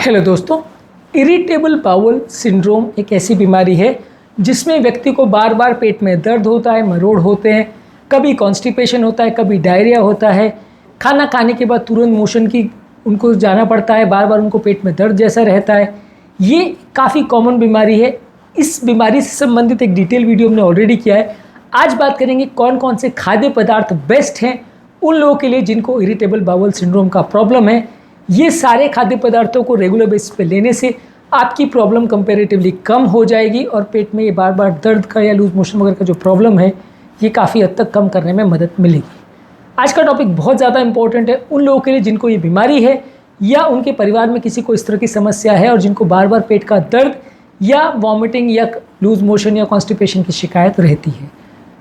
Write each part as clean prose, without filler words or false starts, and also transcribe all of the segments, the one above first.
Hello दोस्तों, irritable bowel syndrome एक ऐसी बीमारी है जिसमें व्यक्ति को बार बार पेट में दर्द होता है, मरोड़ होते हैं, कभी कॉन्स्टिपेशन होता है, कभी डायरिया होता है, खाना खाने के बाद तुरंत मोशन की उनको जाना पड़ता है, बार बार उनको पेट में दर्द जैसा रहता है। ये काफ़ी कॉमन बीमारी है। इस बीमारी से संबंधित एक डिटेल वीडियो हमने ऑलरेडी किया है। आज बात करेंगे कौन कौन से खाद्य पदार्थ बेस्ट हैं उन लोगों के लिए जिनको इरिटेबल बाउल सिंड्रोम का प्रॉब्लम है। ये सारे खाद्य पदार्थों को रेगुलर बेसिस पे लेने से आपकी प्रॉब्लम कंपैरेटिवली कम हो जाएगी और पेट में ये बार बार दर्द का या लूज मोशन वगैरह का जो प्रॉब्लम है ये काफ़ी हद तक कम करने में मदद मिलेगी। आज का टॉपिक बहुत ज़्यादा इंपॉर्टेंट है उन लोगों के लिए जिनको ये बीमारी है या उनके परिवार में किसी को इस तरह की समस्या है और जिनको बार बार पेट का दर्द या वॉमिटिंग या लूज मोशन या कॉन्स्टिपेशन की शिकायत रहती है।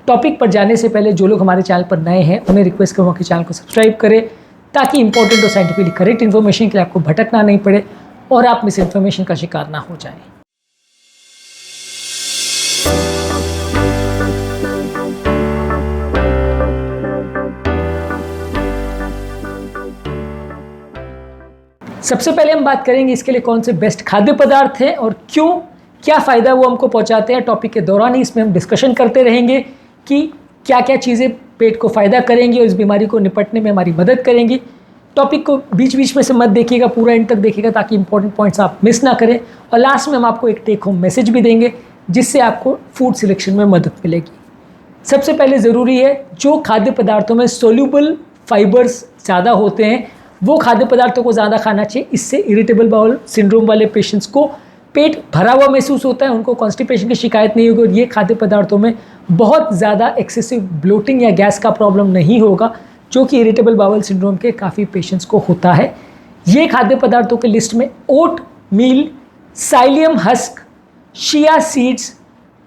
टॉपिक पर जाने से पहले जो लोग हमारे चैनल पर नए हैं उन्हें रिक्वेस्ट करूँगा कि चैनल को सब्सक्राइब करें ताकि इंपॉर्टेंट और साइंटिफिकली करेक्ट इन्फॉर्मेशन के लिए आपको भटकना नहीं पड़े और आप मिस इन्फॉर्मेशन का शिकार ना हो जाए। सबसे पहले हम बात करेंगे इसके लिए कौन से बेस्ट खाद्य पदार्थ हैं और क्यों, क्या फ़ायदा वो हमको पहुंचाते हैं। टॉपिक के दौरान ही इसमें हम डिस्कशन करते रहेंगे कि क्या क्या चीज़ें पेट को फ़ायदा करेंगी और इस बीमारी को निपटने में हमारी मदद करेंगी। टॉपिक को बीच बीच में से मत देखिएगा, पूरा एंड तक देखिएगा ताकि इंपॉर्टेंट पॉइंट्स आप मिस ना करें। और लास्ट में हम आपको एक टेक होम मैसेज भी देंगे जिससे आपको फूड सिलेक्शन में मदद मिलेगी। सबसे पहले ज़रूरी है जो खाद्य पदार्थों में सोल्यूबल फाइबर्स ज़्यादा होते हैं वो खाद्य पदार्थों को ज़्यादा खाना चाहिए। इससे इरिटेबल बाउल सिंड्रोम वाले पेशेंट्स को पेट भरा हुआ महसूस होता है, उनको कॉन्स्टिपेशन की शिकायत नहीं होगी और ये खाद्य पदार्थों में बहुत ज़्यादा एक्सेसिव ब्लोटिंग या गैस का प्रॉब्लम नहीं होगा जो कि इरिटेबल बाउल सिंड्रोम के काफ़ी पेशेंट्स को होता है। ये खाद्य पदार्थों के लिस्ट में ओट मील, साइलियम हस्क, चिया सीड्स,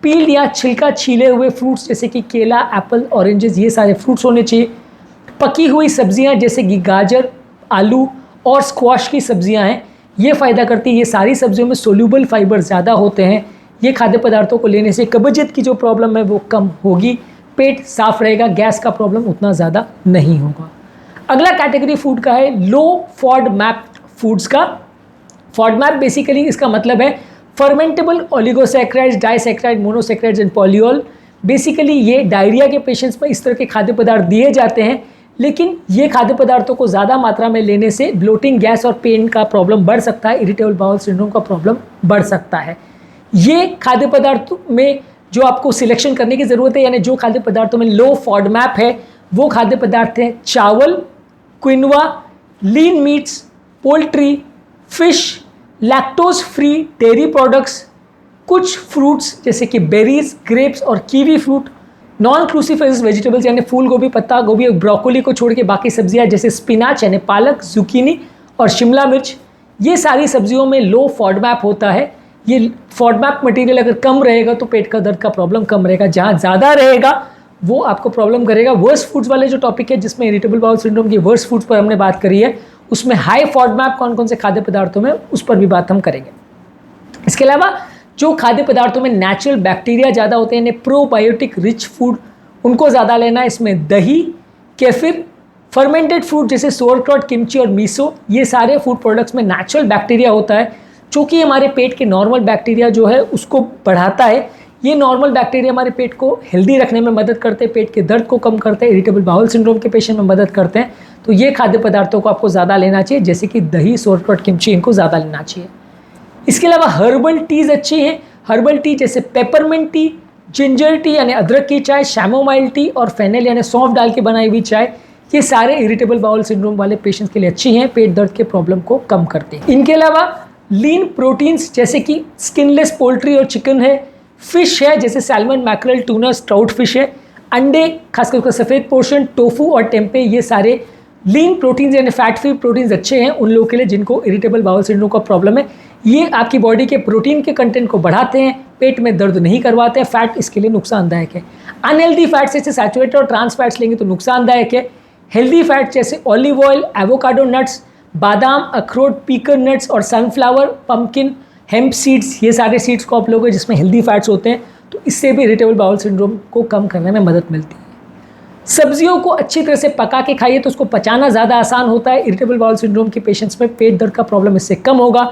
पील या छिलका छीले हुए फ्रूट्स जैसे कि केला, एप्पल, ऑरेंजेस, ये सारे फ्रूट्स होने चाहिए। पकी हुई सब्जियां जैसे कि गाजर, आलू और स्क्वाश की सब्जियां हैं, ये फ़ायदा करती है। ये सारी सब्जियों में सोल्यूबल फाइबर ज़्यादा होते हैं। ये खाद्य पदार्थों को लेने से कब्जियत की जो प्रॉब्लम है वो कम होगी, पेट साफ रहेगा, गैस का प्रॉब्लम उतना ज़्यादा नहीं होगा। अगला कैटेगरी फूड का है लो फॉडमैप फूड्स का। फॉडमैप बेसिकली इसका मतलब है fermentable oligosaccharides, disaccharide, monosaccharides and polyol. Basically ये डायरिया के पेशेंट्स में इस तरह के खाद्य पदार्थ दिए जाते हैं, लेकिन ये खाद्य पदार्थों को ज़्यादा मात्रा में लेने से ब्लोटिंग, गैस और पेन का प्रॉब्लम बढ़ सकता है, इरिटेबल बाउल सिंड्रोम का प्रॉब्लम बढ़ सकता है। ये खाद्य पदार्थ में जो आपको सिलेक्शन करने की ज़रूरत है, यानी जो खाद्य पदार्थों में लो फॉडमैप है वो खाद्य पदार्थ हैं चावल, क्विनोआ, लीन meets, poultry, fish, lactose free dairy products, कुछ फ्रूट्स जैसे कि बेरीज, ग्रेप्स और kiwi fruit, non cruciferous vegetables यानी फूल गोभी, पत्ता गोभी और ब्रोकोली को छोड़ के बाकी सब्जियां जैसे स्पिनाच यानी पालक, जुकीनी और शिमला मिर्च, ये सारी सब्जियों में लो फॉडमैप होता है। ये फॉडमैप मटेरियल अगर कम रहेगा तो पेट का दर्द का प्रॉब्लम कम रहेगा, जहाँ ज़्यादा रहेगा वो आपको प्रॉब्लम करेगा। वर्स फूड्स वाले जो टॉपिक है जिसमें इरिटेबल बाउल सिंड्रोम की वर्स फूड्स पर हमने बात करी है, उसमें हाई फॉडमैप कौन कौन से खाद्य पदार्थों में, उस पर भी बात हम करेंगे। इसके अलावा जो खाद्य पदार्थों में नेचुरल बैक्टीरिया ज़्यादा होते हैं, यानी प्रोबायोटिक रिच फूड, उनको ज़्यादा लेना है। इसमें दही, केफिर, फर्मेंटेड फूड जैसे सोरक्रॉट, किमची और मीसो, ये सारे फूड प्रोडक्ट्स में नेचुरल बैक्टीरिया होता है जो कि हमारे पेट के नॉर्मल बैक्टीरिया जो है उसको बढ़ाता है। ये नॉर्मल बैक्टीरिया हमारे पेट को हेल्दी रखने में मदद करते हैं, पेट के दर्द को कम करते हैं, इरिटेबल बाउल सिंड्रोम के पेशेंट में मदद करते हैं। तो ये खाद्य पदार्थों को आपको ज़्यादा लेना चाहिए जैसे कि दही, सोरक्रॉट, किमची, इनको ज़्यादा लेना चाहिए। इसके अलावा हर्बल टीज़ अच्छी हैं। हर्बल टी जैसे पेपरमिंट टी, जिंजर टी यानी अदरक की चाय, शैमोमाइल टी और फेनेल यानी सौंफ डाल के बनाई हुई चाय, ये सारे इरिटेबल बाउल सिंड्रोम वाले पेशेंट्स के लिए अच्छी हैं, पेट दर्द के प्रॉब्लम को कम करते हैं। इनके अलावा लीन प्रोटीन्स जैसे कि स्किनलेस पोल्ट्री और चिकन है, फिश है जैसे सैल्मन, मैकरल, टूना, स्ट्राउट फिश है, अंडे खासकर उसका सफ़ेद पोर्शन, टोफू और टेम्पे, ये सारे लीन प्रोटीन्स यानी फैट फ्री प्रोटीन्स अच्छे हैं उन लोगों के लिए जिनको इरिटेबल बाउल सिंड्रोम का प्रॉब्लम है। ये आपकी बॉडी के प्रोटीन के कंटेंट को बढ़ाते हैं, पेट में दर्द नहीं करवाते हैं, फैट इसके लिए नुकसानदायक है। अनहेल्दी फैट्स जैसे सैचुरेटेड और ट्रांस फैट्स लेंगे तो नुकसानदायक है। हेल्दी फैट्स जैसे ऑलिव ऑयल, एवोकाडो नट्स, बादाम, अखरोट, पीकन नट्स और सनफ्लावर, पम्पकिन, हेम्प सीड्स, ये सारे सीड्स को आप लोगे जिसमें हेल्दी फैट्स होते हैं, तो इससे भी इरिटेबल बाउल सिंड्रोम को कम करने में मदद मिलती है। सब्जियों को अच्छी तरह से पका के खाइए तो उसको पचाना ज़्यादा आसान होता है। इरिटेबल बाउल सिंड्रोम के पेशेंट्स में पेट दर्द का प्रॉब्लम इससे कम होगा।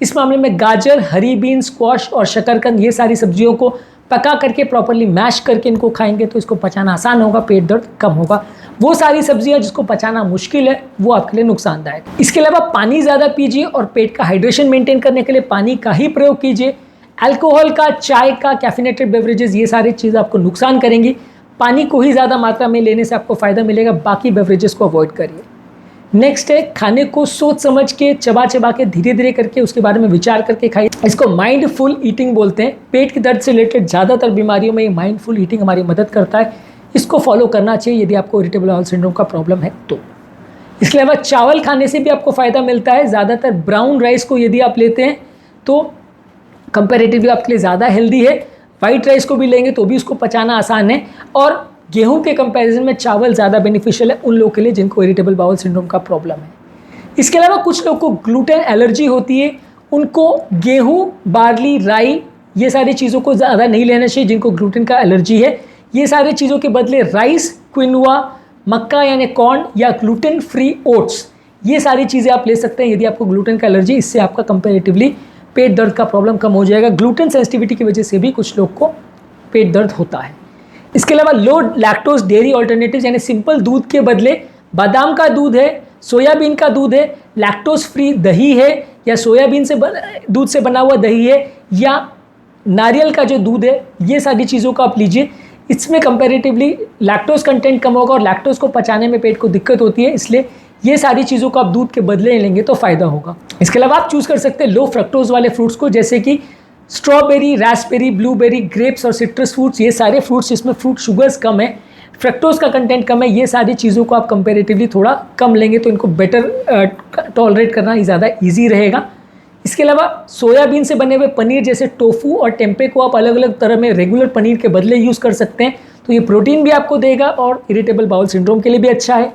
इस मामले में गाजर, हरी बीन, स्क्वाश और शकरकंद ये सारी सब्जियों को पका करके प्रॉपरली मैश करके इनको खाएंगे तो इसको पचाना आसान होगा, पेट दर्द कम होगा। वो सारी सब्जियां जिसको पचाना मुश्किल है वो आपके लिए नुकसानदायक। इसके अलावा पानी ज़्यादा पीजिए और पेट का हाइड्रेशन मेंटेन करने के लिए पानी का ही प्रयोग कीजिए। अल्कोहल का, चाय का, कैफिनेटेड बेवरेजेस ये सारी चीज़ आपको नुकसान करेंगी। पानी को ही ज़्यादा मात्रा में लेने से आपको फ़ायदा मिलेगा, बाकी बेवरेजेस को अवॉइड करिए। नेक्स्ट है, खाने को सोच समझ के, चबा चबा के, धीरे धीरे करके उसके बारे में विचार करके खाइए। इसको माइंडफुल ईटिंग बोलते हैं। पेट के दर्द से रिलेटेड ज़्यादातर बीमारियों में ये माइंडफुल ईटिंग हमारी मदद करता है। इसको फॉलो करना चाहिए यदि आपको इरिटेबल बाउल सिंड्रोम का प्रॉब्लम है तो। इसके अलावा चावल खाने से भी आपको फ़ायदा मिलता है। ज़्यादातर ब्राउन राइस को यदि आप लेते हैं तो कंपैरेटिवली आपके लिए ज़्यादा हेल्दी है। वाइट राइस को भी लेंगे तो भी उसको पचाना आसान है, और गेहूं के कंपैरिजन में चावल ज़्यादा बेनिफिशियल है उन लोगों के लिए जिनको इरिटेबल बाउल सिंड्रोम का प्रॉब्लम है। इसके अलावा कुछ लोगों को ग्लूटेन एलर्जी होती है, उनको गेहूं, बार्ली, राई ये सारी चीज़ों को ज़्यादा नहीं लेना चाहिए जिनको ग्लूटेन का एलर्जी है। ये सारी चीज़ों के बदले राइस, क्विनोआ, मक्का यानी कॉर्न या ग्लूटेन फ्री ओट्स ये सारी चीज़ें आप ले सकते हैं यदि आपको ग्लूटेन का एलर्जी। इससे आपका कंपैरेटिवली पेट दर्द का प्रॉब्लम कम हो जाएगा। ग्लूटेन सेंसिटिविटी की वजह से भी कुछ लोग को पेट दर्द होता है। इसके अलावा लो लैक्टोज डेयरी ऑल्टरनेटिव्स यानी सिंपल दूध के बदले बादाम का दूध है, सोयाबीन का दूध है, लैक्टोज फ्री दही है या सोयाबीन से दूध से बना हुआ दही है या नारियल का जो दूध है, ये सारी चीज़ों को आप लीजिए। इसमें कंपैरेटिवली लैक्टोज कंटेंट कम होगा और लैक्टोज को पचाने में पेट को दिक्कत होती है, इसलिए ये सारी चीज़ों को आप दूध के बदले लेंगे तो फ़ायदा होगा। इसके अलावा आप चूज़ कर सकते हैं लो फ्रक्टोज वाले फ्रूट्स को, जैसे कि स्ट्रॉबेरी, रास्पबेरी, ब्लूबेरी, ग्रेप्स और सिट्रस फ्रूट्स। ये सारे फ्रूट्स जिसमें फ्रूट शुगर्स कम है, फ्रक्टोज का कंटेंट कम है, ये सारी चीज़ों को आप कंपैरेटिवली थोड़ा कम लेंगे तो इनको बेटर टॉलरेट करना ही ज़्यादा ईजी रहेगा। इसके अलावा सोयाबीन से बने हुए पनीर जैसे टोफू और टेम्पे को आप अलग अलग तरह में रेगुलर पनीर के बदले यूज़ कर सकते हैं, तो ये प्रोटीन भी आपको देगा और इरिटेबल बाउल सिंड्रोम के लिए भी अच्छा है।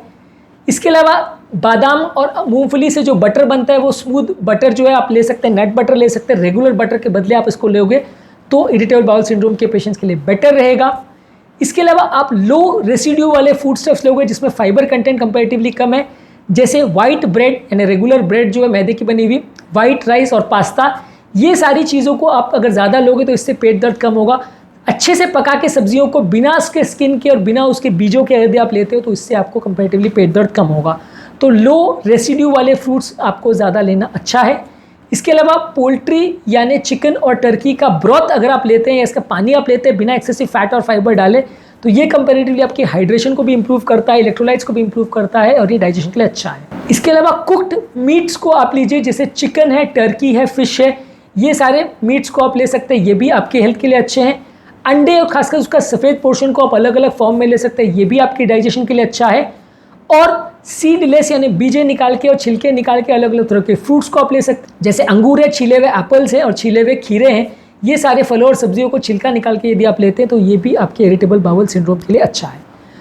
इसके अलावा बादाम और मूंगफली से जो बटर बनता है वो स्मूथ बटर जो है आप ले सकते हैं, नट बटर ले सकते हैं। रेगुलर बटर के बदले आप इसको लोगे तो इरिटेबल बाउल सिंड्रोम के पेशेंट्स के लिए बेटर रहेगा। इसके अलावा आप लो रेसिड्यू वाले फूड स्टफ्स लोगे जिसमें फाइबर कंटेंट कंपैरेटिवली कम है, जैसे वाइट ब्रेड यानी रेगुलर ब्रेड जो है मैदे की बनी हुई, वाइट राइस और पास्ता। ये सारी चीज़ों को आप अगर ज़्यादा लोगे तो इससे पेट दर्द कम होगा। अच्छे से पका के सब्जियों को बिना उसके स्किन के और बिना उसके बीजों के यदि आप लेते हो तो इससे आपको कंपैरेटिवली पेट दर्द कम होगा। तो लो रेसिड्यू वाले फ्रूट्स आपको ज़्यादा लेना अच्छा है। इसके अलावा पोल्ट्री यानी चिकन और टर्की का ब्रॉथ अगर आप लेते हैं या इसका पानी आप लेते हैं बिना एक्सेसिव फैट और फाइबर डाले तो ये कंपैरेटिवली आपकी हाइड्रेशन को भी इंप्रूव करता है, इलेक्ट्रोलाइट्स को भी इंप्रूव करता है और ये डाइजेशन के लिए अच्छा है। इसके अलावा कुक्ड मीट्स को आप लीजिए, जैसे चिकन है, टर्की है, फिश है, ये सारे मीट्स को आप ले सकते हैं, ये भी आपके हेल्थ के लिए अच्छे हैं। अंडे और खासकर उसका सफ़ेद पोर्शन को आप अलग अलग फॉर्म में ले सकते हैं, ये भी आपकी डाइजेशन के लिए अच्छा है। और सीडलेस यानी बीजे निकाल के और छिलके निकाल के अलग अलग तरह के फ्रूट्स को आप ले सकते हैं, जैसे अंगूर है, छिले हुए एप्पल्स हैं और छिले हुए खीरे हैं। ये सारे फलों और सब्जियों को छिलका निकाल के यदि आप लेते हैं तो ये भी आपके इरिटेबल बाउल सिंड्रोम के लिए अच्छा है।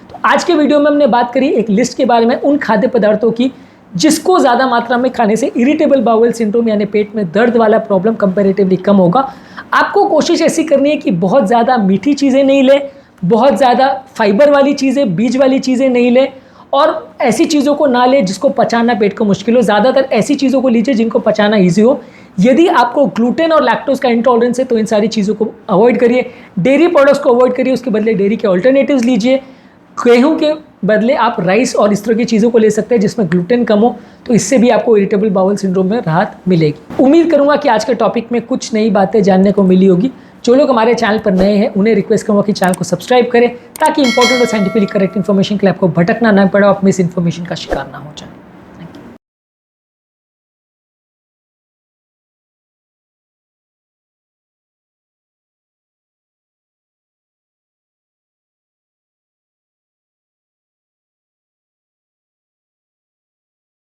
तो आज के वीडियो में हमने बात करी एक लिस्ट के बारे में उन खाद्य पदार्थों की जिसको ज़्यादा मात्रा में खाने से इरिटेबल बाउल सिंड्रोम यानी पेट में दर्द वाला प्रॉब्लम कंपैरेटिवली कम होगा। आपको कोशिश ऐसी करनी है कि बहुत ज़्यादा मीठी चीज़ें नहीं लें, बहुत ज़्यादा फाइबर वाली चीज़ें, बीज वाली चीज़ें नहीं लें और ऐसी चीज़ों को ना लें जिसको पचाना पेट को मुश्किल हो। ज़्यादातर ऐसी चीज़ों को लीजिए जिनको पचाना ईजी हो। यदि आपको ग्लूटेन और लैक्टोज का इंटॉलरेंस है तो इन सारी चीज़ों को अवॉइड करिए। डेयरी प्रोडक्ट्स को अवॉइड करिए, उसके बदले डेयरी के ऑल्टरनेटिव्स लीजिए। गेहूं के बदले आप राइस और इस तरह की चीज़ों को ले सकते हैं जिसमें ग्लूटेन कम हो, तो इससे भी आपको इरिटेबल बाउल सिंड्रोम में राहत मिलेगी। उम्मीद करूंगा कि आज के टॉपिक में कुछ नई बातें जानने को मिली होगी। जो लोग हमारे चैनल पर नए हैं उन्हें रिक्वेस्ट करूँगा कि चैनल को सब्सक्राइब करें ताकि इंपॉर्टेंट और साइंटिफिकली करेक्ट इन्फॉर्मेशन के लिए आपको भटकना ना पड़े, आप मिस इन्फॉर्मेशन का शिकार ना हो जाए।